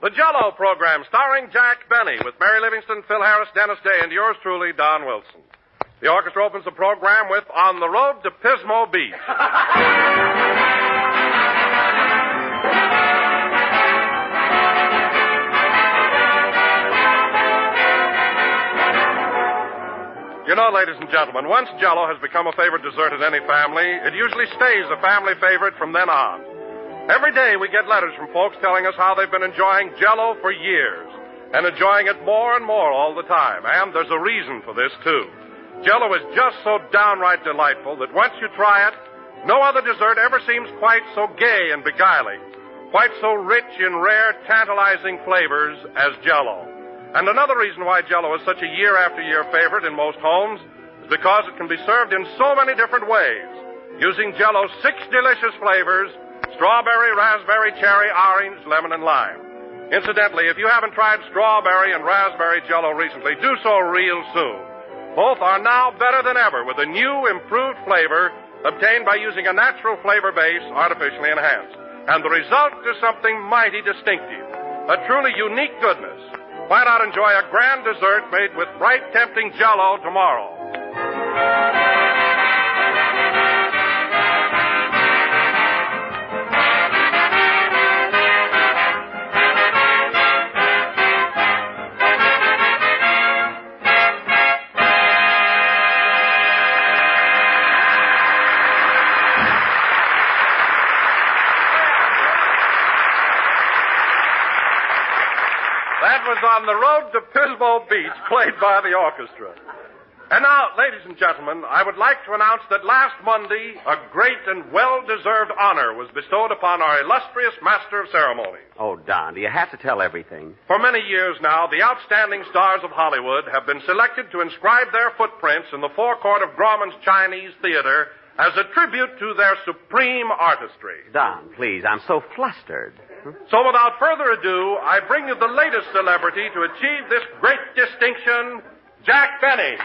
The Jell-O program starring Jack Benny with Mary Livingston, Phil Harris, Dennis Day, and yours truly, Don Wilson. The orchestra opens the program with On the Road to Pismo Beach. You know, ladies and gentlemen, once Jell-O has become a favorite dessert in any family, it usually stays a family favorite from then on. Every day we get letters from folks telling us how they've been enjoying Jell-O for years, and enjoying it more and more all the time. And there's a reason for this, too. Jell-O is just so downright delightful that once you try it, no other dessert ever seems quite so gay and beguiling, quite so rich in rare, tantalizing flavors as Jell-O. And another reason why Jell-O is such a year-after-year favorite in most homes is because it can be served in so many different ways, using Jell-O's 6 delicious flavors: strawberry, raspberry, cherry, orange, lemon, and lime. Incidentally, if you haven't tried strawberry and raspberry Jell-O recently, do so real soon. Both are now better than ever with a new, improved flavor obtained by using a natural flavor base artificially enhanced. And the result is something mighty distinctive, a truly unique goodness. Why not enjoy a grand dessert made with bright, tempting Jell-O tomorrow? That was On the Road to Pismo Beach, played by the orchestra. And now, ladies and gentlemen, I would like to announce that last Monday, a great and well-deserved honor was bestowed upon our illustrious Master of Ceremonies. Oh, Don, do you have to tell everything? For many years now, the outstanding stars of Hollywood have been selected to inscribe their footprints in the forecourt of Grauman's Chinese Theater as a tribute to their supreme artistry. Don, please, I'm so flustered. So without further ado, I bring you the latest celebrity to achieve this great distinction, Jack Benny.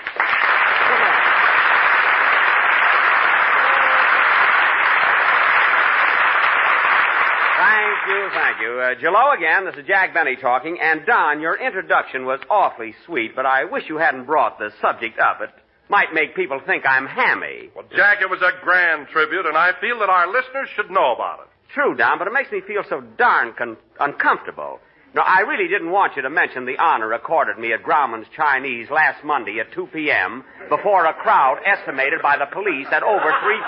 Thank you. Jell-O again, this is Jack Benny talking. And Don, your introduction was awfully sweet, but I wish you hadn't brought the subject up. It might make people think I'm hammy. Well, Jack, it was a grand tribute, and I feel that our listeners should know about it. True, Don, but it makes me feel so darn uncomfortable. No, I really didn't want you to mention the honor accorded me at Grauman's Chinese last Monday at 2 p.m. before a crowd estimated by the police at over 3,000.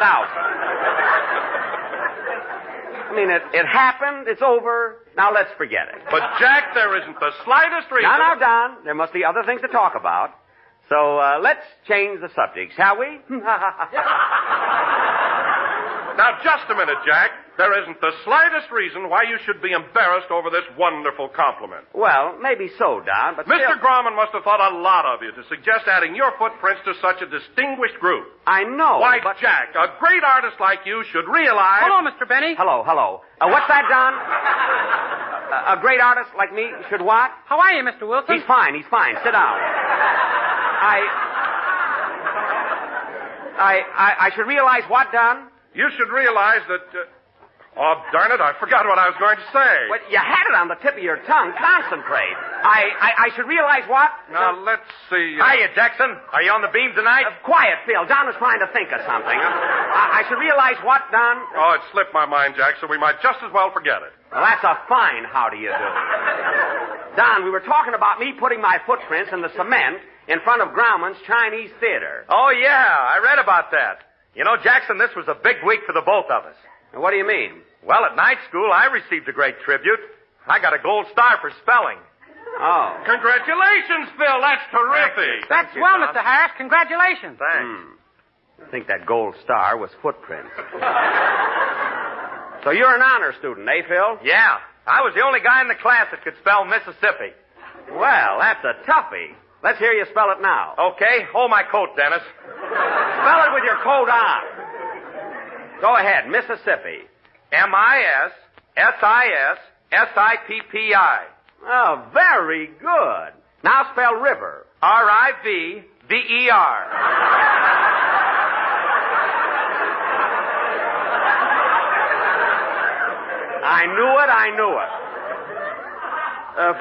I mean, it happened, it's over, now let's forget it. But, Jack, there isn't the slightest reason... Now, Don, there must be other things to talk about. So, let's change the subject, shall we? Now, just a minute, Jack. There isn't the slightest reason why you should be embarrassed over this wonderful compliment. Well, maybe so, Don, but Mr. still... Grauman must have thought a lot of you to suggest adding your footprints to such a distinguished group. I know, Why, but... Jack, a great artist like you should realize... Hello, Mr. Benny. Hello. What's that, Don? A great artist like me should what? How are you, Mr. Wilson? He's fine. Sit down. I should realize what, Don? You should realize that... Oh, darn it, I forgot what I was going to say. Well, you had it on the tip of your tongue. Concentrate. I should realize what? Now, let's see. Hiya, Jackson. Are you on the beam tonight? Quiet, Phil. Don was trying to think of something. I should realize what, Don? Oh, it slipped my mind, Jack, so we might just as well forget it. Well, that's a fine how do you do. Don, we were talking about me putting my footprints in the cement in front of Grauman's Chinese Theater. Oh, yeah, I read about that. You know, Jackson, this was a big week for the both of us. What do you mean? Well, at night school, I received a great tribute. I got a gold star for spelling. Oh. Congratulations, Phil. That's terrific. That's swell, Mr. Harris. Congratulations. Thanks. I think that gold star was footprints. So you're an honor student, eh, Phil? Yeah. I was the only guy in the class that could spell Mississippi. Well, that's a toughie. Let's hear you spell it now. Okay, hold my coat, Dennis. Spell it with your coat on. Go ahead, Mississippi. Mississippi. Oh, very good. Now spell river. River. I knew it.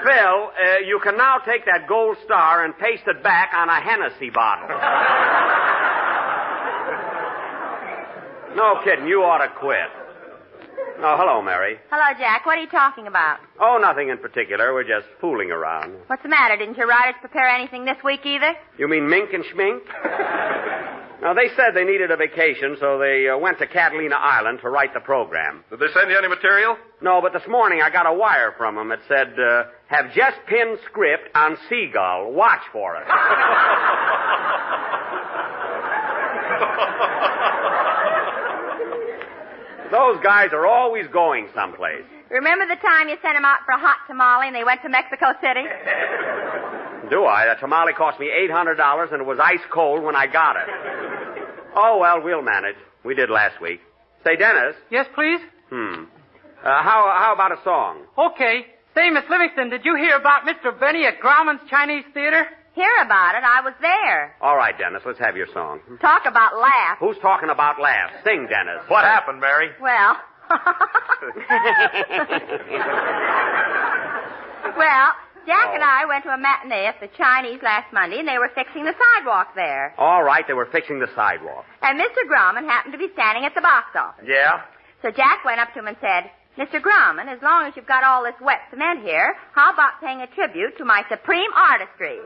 Phil, you can now take that gold star and paste it back on a Hennessy bottle. No kidding, you ought to quit. Oh, hello, Mary. Hello, Jack. What are you talking about? Oh, nothing in particular. We're just fooling around. What's the matter? Didn't your writers prepare anything this week either? You mean Mink and Schmink? No, they said they needed a vacation, so they went to Catalina Island to write the program. Did they send you any material? No, but this morning I got a wire from them. It said, have just pinned script on Seagull. Watch for it. Those guys are always going someplace. Remember the time you sent them out for a hot tamale and they went to Mexico City? Do I? That tamale cost me $800 and it was ice cold when I got it. Oh, well, we'll manage. We did last week. Say, Dennis. Yes, please? How about a song? Okay. Say, Miss Livingston, did you hear about Mr. Benny at Grauman's Chinese Theater? Hear about it. I was there. All right, Dennis, let's have your song. Talk about laughs. Who's talking about laughs? Sing, Dennis. What happened, Mary? Well. Well, Jack and I went to a matinee at the Chinese last Monday, and they were fixing the sidewalk there. All right, they were fixing the sidewalk. And Mr. Grauman happened to be standing at the box office. Yeah? So Jack went up to him and said, Mr. Grauman, as long as you've got all this wet cement here, how about paying a tribute to my supreme artistry?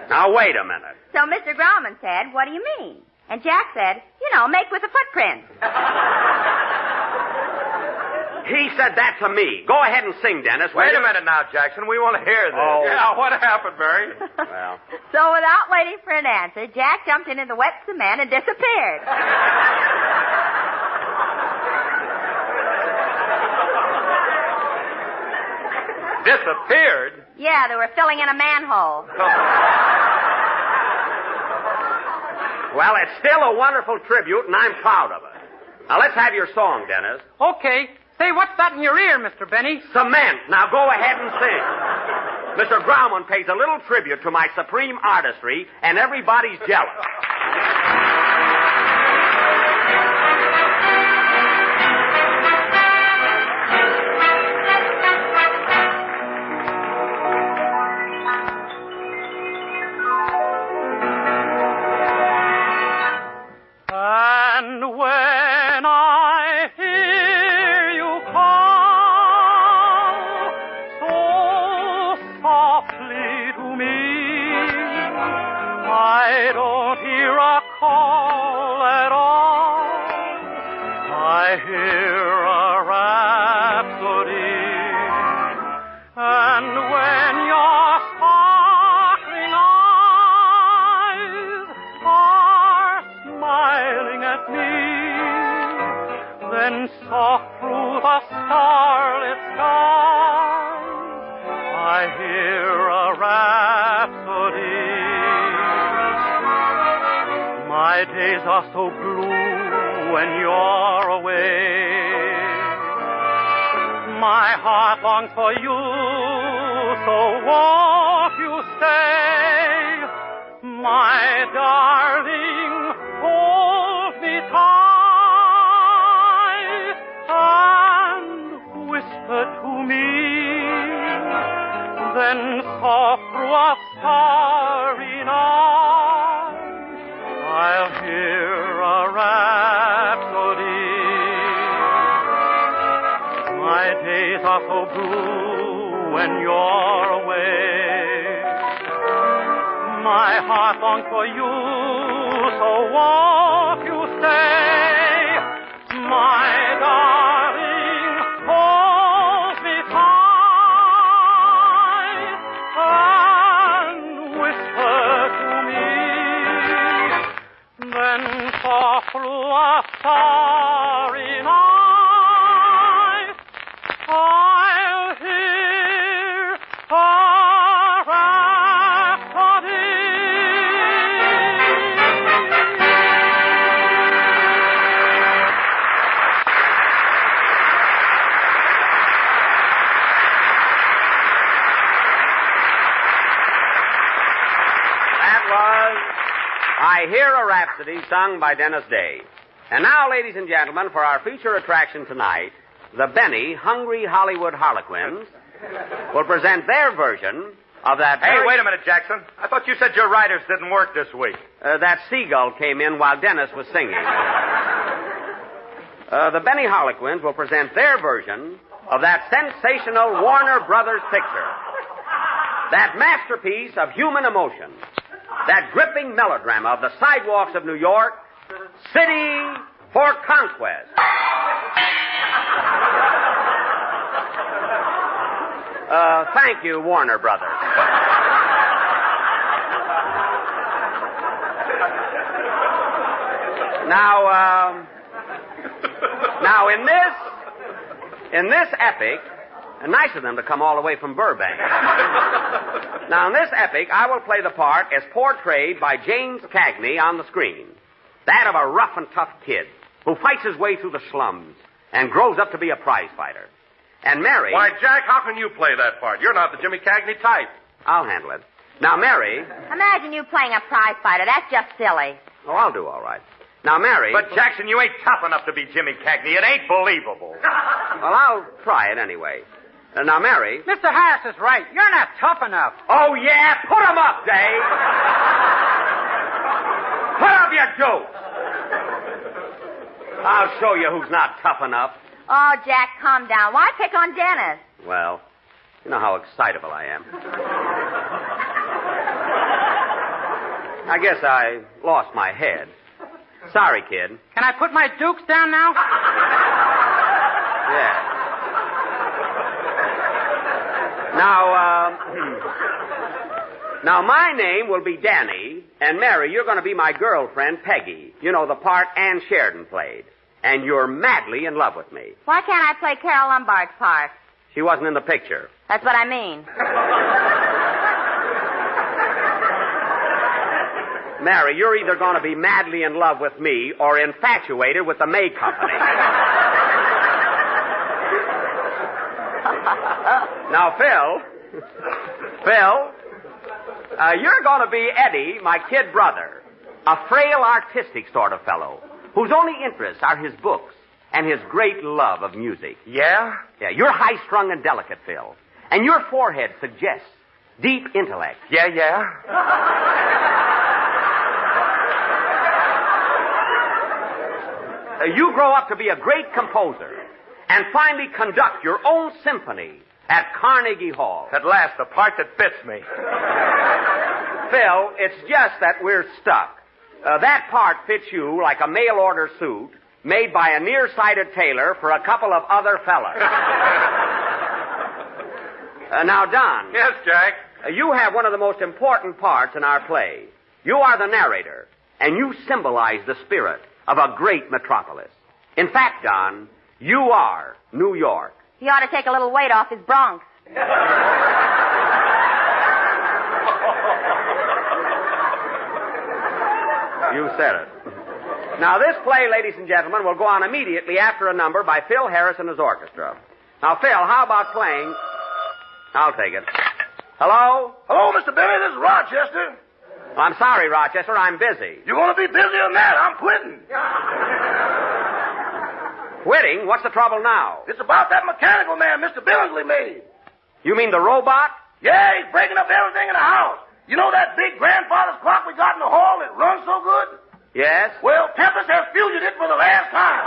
Now, wait a minute. So Mr. Grauman said, what do you mean? And Jack said, make with the footprints. He said that to me. Go ahead and sing, Dennis. Wait a minute now, Jackson. We want to hear this. Oh. Yeah, what happened, Mary? Well. So without waiting for an answer, Jack jumped into the wet cement and disappeared. Disappeared? Yeah, they were filling in a manhole. Well, it's still a wonderful tribute, and I'm proud of it. Now, let's have your song, Dennis. Okay. Say, what's that in your ear, Mr. Benny? Cement. Now, go ahead and sing. Mr. Grauman pays a little tribute to my supreme artistry, and everybody's jealous. I Hear a Rhapsody, sung by Dennis Day. And now, ladies and gentlemen, for our feature attraction tonight, the Benny Hungry Hollywood Harlequins will present their version of that... Hey, wait a minute, Jackson. I thought you said your writers didn't work this week. That seagull came in while Dennis was singing. The Benny Harlequins will present their version of that sensational Warner Brothers picture. That masterpiece of human emotion. That gripping melodrama of the sidewalks of New York, City for Conquest. Thank you, Warner Brothers. Now, in this epic, nice of them to come all the way from Burbank. Now, in this epic, I will play the part as portrayed by James Cagney on the screen. That of a rough and tough kid who fights his way through the slums and grows up to be a prize fighter. And Mary... Why, Jack, how can you play that part? You're not the Jimmy Cagney type. I'll handle it. Now, Mary... Imagine you playing a prize fighter. That's just silly. Oh, I'll do all right. Now, Mary... But, Jackson, you ain't tough enough to be Jimmy Cagney. It ain't believable. Well, I'll try it anyway. Now, Mary... Mr. Harris is right. You're not tough enough. Oh, yeah? Put 'em up, Dave. Put up your jokes. I'll show you who's not tough enough. Oh, Jack, calm down. Why pick on Dennis? Well, you know how excitable I am. I guess I lost my head. Sorry, kid. Can I put my dukes down now? Yeah. Now, my name will be Danny, and Mary, you're going to be my girlfriend, Peggy. You know, the part Ann Sheridan played. And you're madly in love with me. Why can't I play Carol Lombard's part? She wasn't in the picture. That's what I mean. Mary, you're either going to be madly in love with me or infatuated with the May Company. Now, Phil, you're going to be Eddie, my kid brother, a frail, artistic sort of fellow whose only interests are his books and his great love of music. Yeah? Yeah, you're high-strung and delicate, Phil, and your forehead suggests deep intellect. Yeah? You grow up to be a great composer and finally conduct your own symphony at Carnegie Hall. At last, the part that fits me. Phil, it's just that we're stuck. That part fits you like a mail-order suit made by a nearsighted tailor for a couple of other fellas. Now, Don. Yes, Jack? You have one of the most important parts in our play. You are the narrator, and you symbolize the spirit of a great metropolis. In fact, Don, you are New York. He ought to take a little weight off his Bronx. You said it. Now, this play, ladies and gentlemen, will go on immediately after a number by Phil Harris and his orchestra. Now, Phil, how about playing... I'll take it. Hello? Hello, Mr. Billy. This is Rochester. Well, I'm sorry, Rochester. I'm busy. You're going to be busier than that. I'm quitting. Quitting? What's the trouble now? It's about that mechanical man Mr. Billingsley made. You mean the robot? Yeah, he's breaking up everything in the house. You know that big grandfather's clock we got in the hall that runs so good? Yes? Well, Tempest has fusion it for the last time.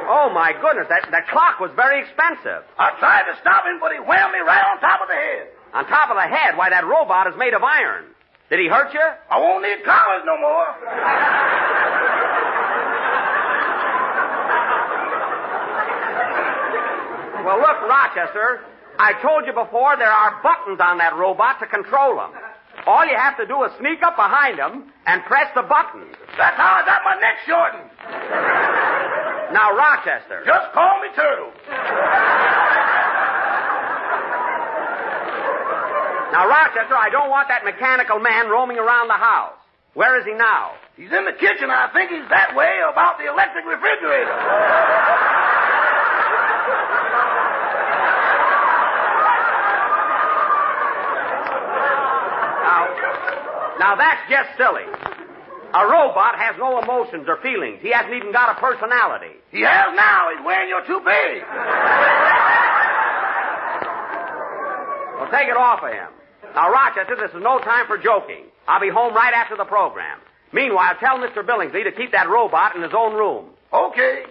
Oh, my goodness. That clock was very expensive. I tried to stop him, but he whammed me right on top of the head. On top of the head? Why, that robot is made of iron. Did he hurt you? I won't need collars no more. Well, look, Rochester, I told you before there are buttons on that robot to control him. All you have to do is sneak up behind him and press the button. That's how I got my neck shortened. Now, Rochester. Just call me Turtle. Now, Rochester, I don't want that mechanical man roaming around the house. Where is he now? He's in the kitchen. I think he's that way about the electric refrigerator. Now, that's just silly. A robot has no emotions or feelings. He hasn't even got a personality. He has now. He's wearing your toupee. Well, take it off of him. Now, Rochester, this is no time for joking. I'll be home right after the program. Meanwhile, tell Mr. Billingsley to keep that robot in his own room. Okay.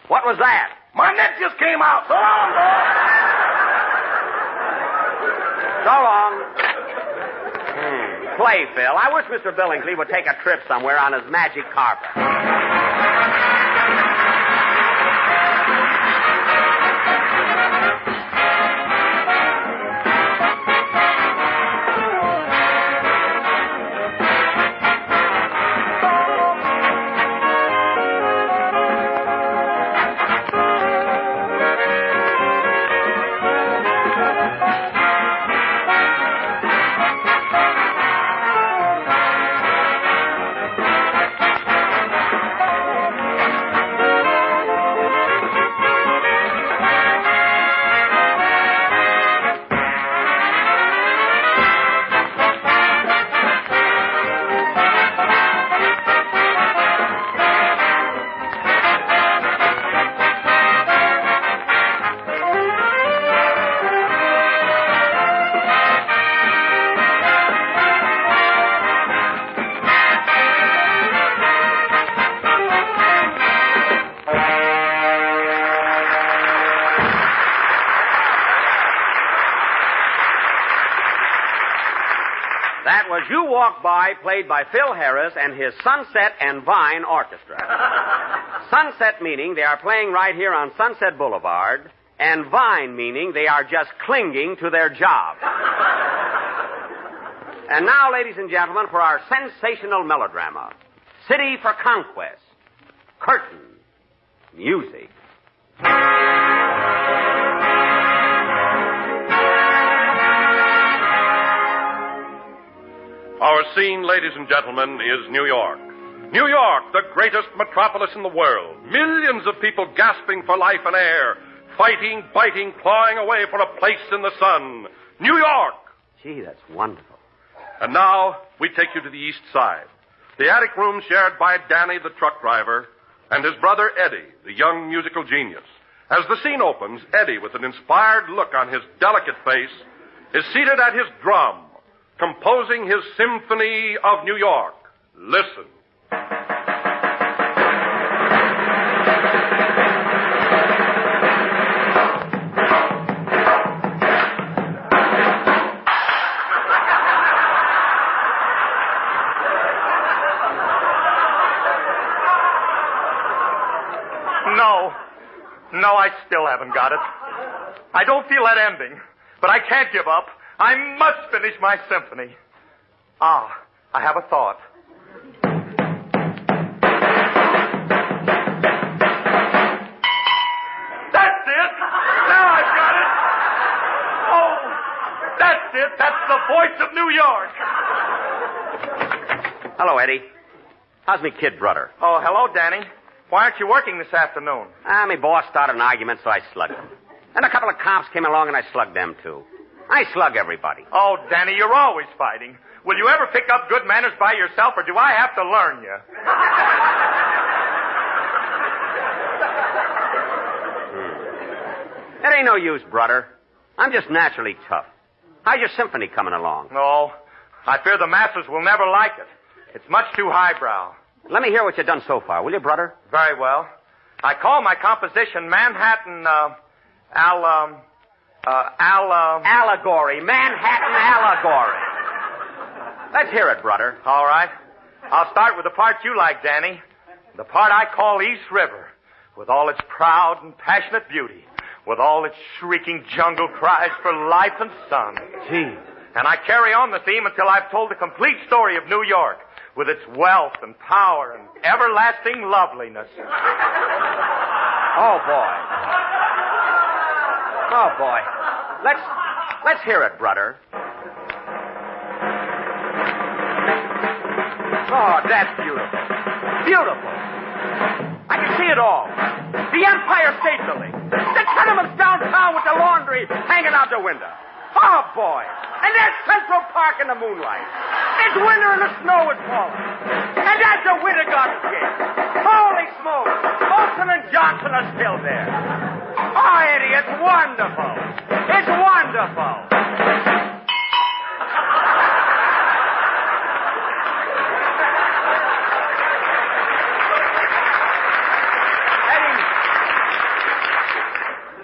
What was that? My neck just came out. So long, boy. So long. Play, Phil. I wish Mr. Billingsley would take a trip somewhere on his magic carpet. That was You Walk By, played by Phil Harris and his Sunset and Vine Orchestra. Sunset meaning they are playing right here on Sunset Boulevard, and Vine meaning they are just clinging to their job. And now, ladies and gentlemen, for our sensational melodrama, City for Conquest, Curtain, Music. Our scene, ladies and gentlemen, is New York. New York, the greatest metropolis in the world. Millions of people gasping for life and air, fighting, biting, clawing away for a place in the sun. New York! Gee, that's wonderful. And now, we take you to the East Side. The attic room shared by Danny, the truck driver, and his brother Eddie, the young musical genius. As the scene opens, Eddie, with an inspired look on his delicate face, is seated at his drum, composing his Symphony of New York. Listen. No, I still haven't got it. I don't feel that ending, but I can't give up. I must finish my symphony. I have a thought. That's it! Now I've got it! Oh, that's it! That's the voice of New York! Hello, Eddie. How's me kid brother? Oh, hello, Danny. Why aren't you working this afternoon? My boss started an argument, so I slugged him. And a couple of cops came along, and I slugged them, too. I slug everybody. Oh, Danny, you're always fighting. Will you ever pick up good manners by yourself, or do I have to learn you? It ain't no use, brother. I'm just naturally tough. How's your symphony coming along? No, I fear the masses will never like it. It's much too highbrow. Let me hear what you've done so far, will you, brother? Very well. I call my composition Manhattan, Allegory. Manhattan Allegory. Let's hear it, brother. All right. I'll start with the part you like, Danny. The part I call East River, with all its proud and passionate beauty, with all its shrieking jungle cries for life and sun. Gee. And I carry on the theme until I've told the complete story of New York, with its wealth and power and everlasting loveliness. Oh, boy. Oh, boy. Let's hear it, brother. Oh, that's beautiful. Beautiful. I can see it all. The Empire State Building. The tenements downtown with the laundry hanging out the window. Oh, boy. And that's Central Park in the moonlight. It's winter and the snow is falling. And that's a winter garden kid. Holy smoke. Olson and Johnson are still there. Oh, Eddie, it's wonderful. It's wonderful.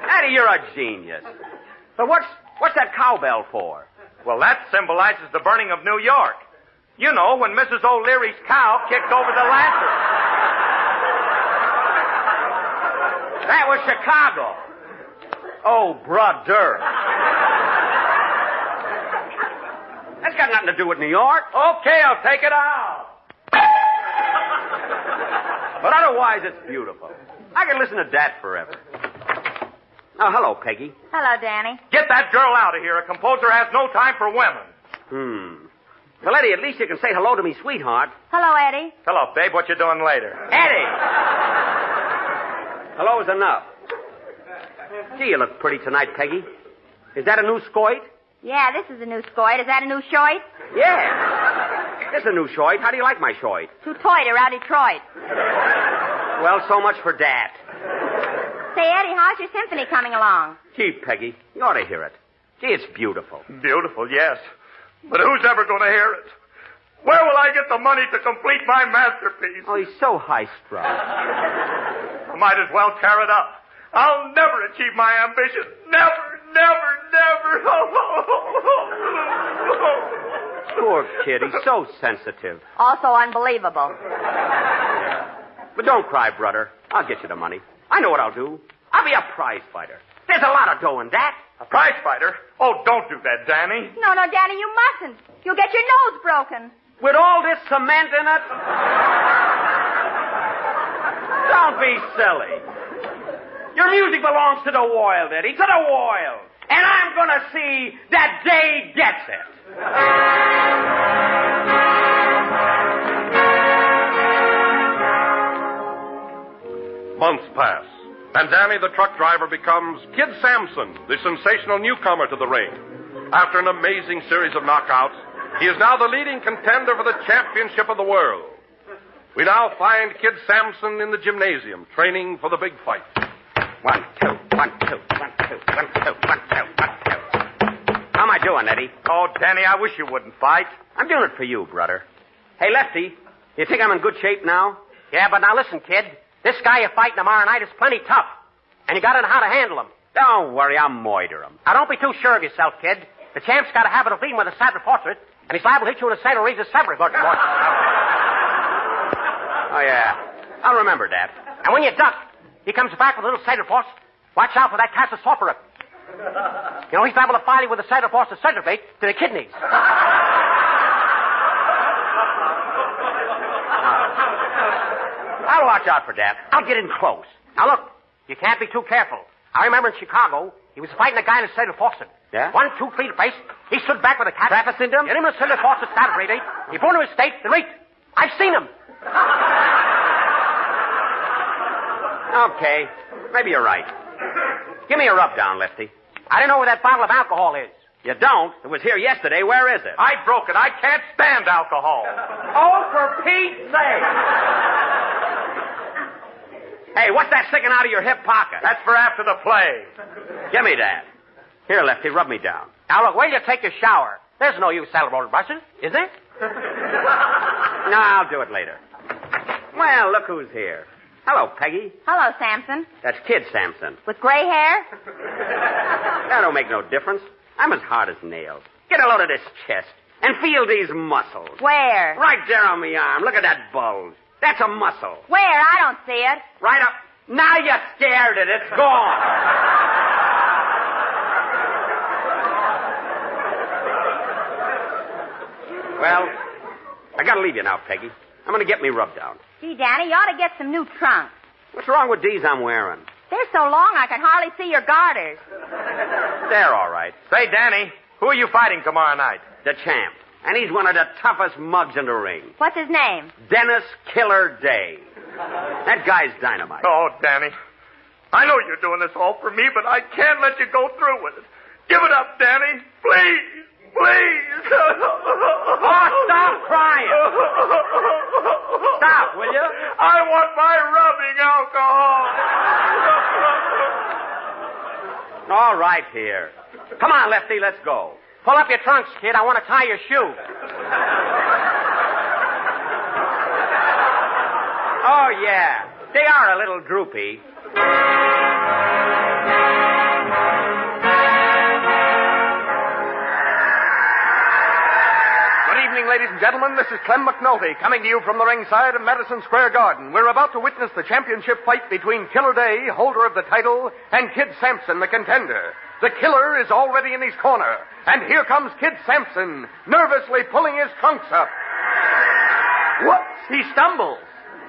Eddie, you're a genius. But what's that cowbell for? Well, that symbolizes the burning of New York. You know, when Mrs. O'Leary's cow kicked over the lantern. That was Chicago. Oh, brother. That's got nothing to do with New York. Okay, I'll take it out. But otherwise, it's beautiful. I can listen to that forever. Oh, hello, Peggy. Hello, Danny. Get that girl out of here. A composer has no time for women. Well, Eddie, at least you can say hello to me, sweetheart. Hello, Eddie. Hello, babe. What you doing later? Eddie! Hello's enough. Gee, you look pretty tonight, Peggy. Is that a new skoit? Yeah, this is a new skoit. Is that a new shoit? Yeah. This is a new shoit. How do you like my shoit? Too toit around Detroit. Well, so much for that. Say, Eddie, how's your symphony coming along? Gee, Peggy, you ought to hear it. Gee, it's beautiful. Beautiful, yes. But who's ever going to hear it? Where will I get the money to complete my masterpiece? Oh, he's so high-strung. I might as well tear it up. I'll never achieve my ambition. Never, never, never. Poor kid, he's so sensitive. Also unbelievable. But don't cry, brother. I'll get you the money. I know what I'll do. I'll be a prize fighter. There's a lot of dough in that. A prize fighter? Oh, don't do that, Danny. No, Danny, you mustn't. You'll get your nose broken. With all this cement in it? Don't be silly. Your music belongs to the world, Eddie, to the world. And I'm going to see that Day gets it. Months pass, and Danny the truck driver becomes Kid Sampson, the sensational newcomer to the ring. After an amazing series of knockouts, he is now the leading contender for the championship of the world. We now find Kid Sampson in the gymnasium, training for the big fight. 1, 2, 1, 2, 1, 2, 1, 2, 1, 2, 1, 2. How am I doing, Eddie? Oh, Danny, I wish you wouldn't fight. I'm doing it for you, brother. Hey, Lefty, you think I'm in good shape now? Yeah, but now listen, kid. This guy you're fighting tomorrow night is plenty tough. And you got to know how to handle him. Don't worry, I'll moiter him. Now, don't be too sure of yourself, kid. The champ's got a habit of leading with a saddle portrait, and he's liable to hit you in the saddle reads a several. Oh, yeah. I'll remember that. And when you duck, he comes back with a little saddle force. Watch out for that Castle Sorcerer. You know, he's liable to file you with a saddle force to segregate to the kidneys. I'll watch out for that. I'll get in close. Now, look, you can't be too careful. I remember in Chicago, he was fighting a guy in a saddle faucet. Yeah? 1, 2, 3 to face. He stood back with a cat. Travis syndrome? Hit him in a saddle faucet, started radiate. He brought him to his state, then reaped. I've seen him. Okay. Maybe you're right. Give me a rub down, Lefty. I don't know where that bottle of alcohol is. You don't? It was here yesterday. Where is it? I broke it. I can't stand alcohol. Oh, for Pete's sake! Hey, what's that sticking out of your hip pocket? That's for after the play. Give me that. Here, Lefty, rub me down. Now, look, wait till you take your shower. There's no use saddle roller brushes, is there? No, I'll do it later. Well, look who's here. Hello, Peggy. Hello, Sampson. That's Kid Sampson. With gray hair? That don't make no difference. I'm as hard as nails. Get a load of this chest and feel these muscles. Where? Right there on my arm. Look at that bulge. That's a muscle. Where? I don't see it. Right up. Now you scared it. It's gone. Well, I gotta leave you now, Peggy. I'm gonna get me rubbed down. Gee, Danny, you ought to get some new trunks. What's wrong with these I'm wearing? They're so long I can hardly see your garters. They're all right. Say, Danny, who are you fighting tomorrow night? The champ. And he's one of the toughest mugs in the ring. What's his name? Dennis Killer Day. That guy's dynamite. Oh, Danny, I know you're doing this all for me, but I can't let you go through with it. Give it up, Danny. Please. Please. Oh, stop crying. Stop, will you? I want my rubbing alcohol. All right, here. Come on, Lefty, let's go. Pull up your trunks, kid. I want to tie your shoe. Oh, yeah. They are a little droopy. Ladies and gentlemen, this is Clem McNulty coming to you from the ringside of Madison Square Garden. We're about to witness the championship fight between Killer Day, holder of the title, and Kid Sampson, the contender. The killer is already in his corner, and here comes Kid Sampson, nervously pulling his trunks up. Whoops, he stumbles.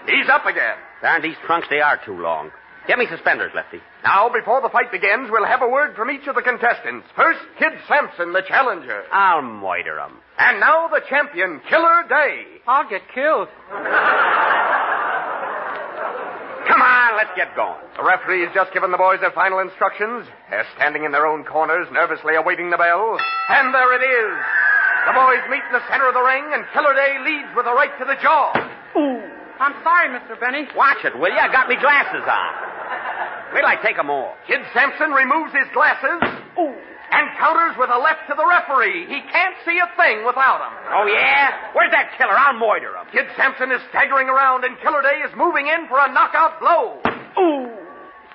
He's up again. Darn, these trunks, they are too long. Get me suspenders, Lefty. Now, before the fight begins, we'll have a word from each of the contestants. First, Kid Sampson, the challenger. I'll moiter 'em. And now the champion, Killer Day. I'll get killed. Come on, let's get going. The referee has just given the boys their final instructions. They're standing in their own corners, nervously awaiting the bell. And there it is. The boys meet in the center of the ring, and Killer Day leads with a right to the jaw. Ooh. I'm sorry, Mr. Benny. Watch it, will you? I got me glasses on. Wait till I take 'em off. Kid Sampson removes his glasses. Ooh. And counters with a left to the referee. He can't see a thing without them. Oh, yeah? Where's that killer? I'll moiter him. Kid Sampson is staggering around, and Killer Day is moving in for a knockout blow. Ooh!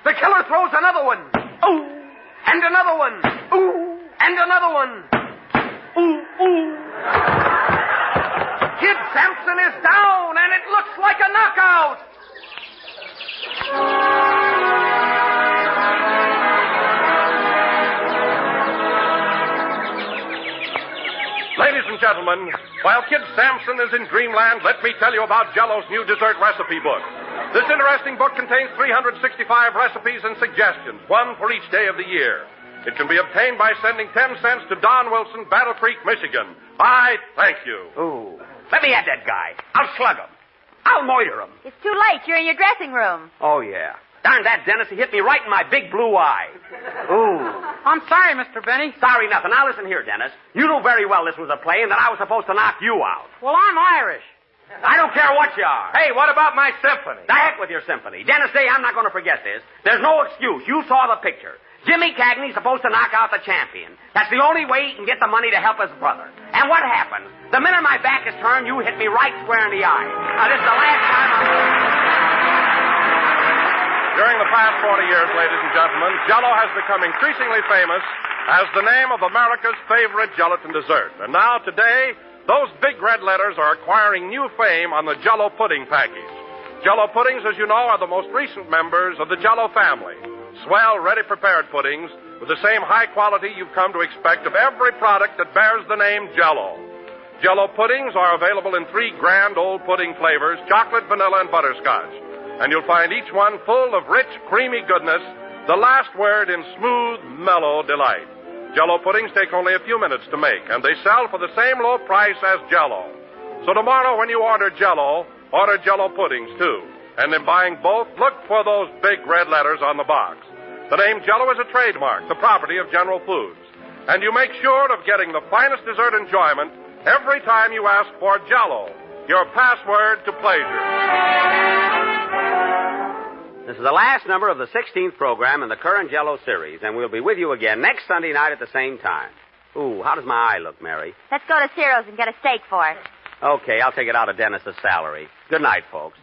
The killer throws another one. Ooh! And another one. Ooh! And another one. Ooh, ooh. Kid Sampson is down, and it looks like a knockout. Ladies and gentlemen, while Kid Sampson is in dreamland, let me tell you about Jell-O's new dessert recipe book. This interesting book contains 365 recipes and suggestions, one for each day of the year. It can be obtained by sending 10 cents to Don Wilson, Battle Creek, Michigan. I thank you. Ooh. Let me at that guy. I'll slug him. I'll moiter him. It's too late. You're in your dressing room. Oh, yeah. Darn that, Dennis. He hit me right in my big blue eye. Ooh. I'm sorry, Mr. Benny. Sorry nothing. Now listen here, Dennis. You knew very well this was a play and that I was supposed to knock you out. Well, I'm Irish. I don't care what you are. Hey, what about my symphony? The heck with your symphony. Dennis Day, I'm not going to forget this. There's no excuse. You saw the picture. Jimmy Cagney's supposed to knock out the champion. That's the only way he can get the money to help his brother. And what happened? The minute my back is turned, you hit me right square in the eye. Now, this is the last time During the past 40 years, ladies and gentlemen, Jell-O has become increasingly famous as the name of America's favorite gelatin dessert. And now, today, those big red letters are acquiring new fame on the Jell-O pudding package. Jell-O puddings, as you know, are the most recent members of the Jell-O family. Swell, ready-prepared puddings with the same high quality you've come to expect of every product that bears the name Jell-O. Jell-O puddings are available in 3 grand old pudding flavors, chocolate, vanilla, and butterscotch. And you'll find each one full of rich, creamy goodness, the last word in smooth, mellow delight. Jell-O puddings take only a few minutes to make, and they sell for the same low price as Jell-O. So tomorrow when you order Jell-O, order Jell-O puddings, too. And in buying both, look for those big red letters on the box. The name Jell-O is a trademark, the property of General Foods. And you make sure of getting the finest dessert enjoyment every time you ask for Jell-O, your password to pleasure. This is the last number of the 16th program in the current Jell-O series, and we'll be with you again next Sunday night at the same time. Ooh, how does my eye look, Mary? Let's go to Ciro's and get a steak for it. Okay, I'll take it out of Dennis's salary. Good night, folks.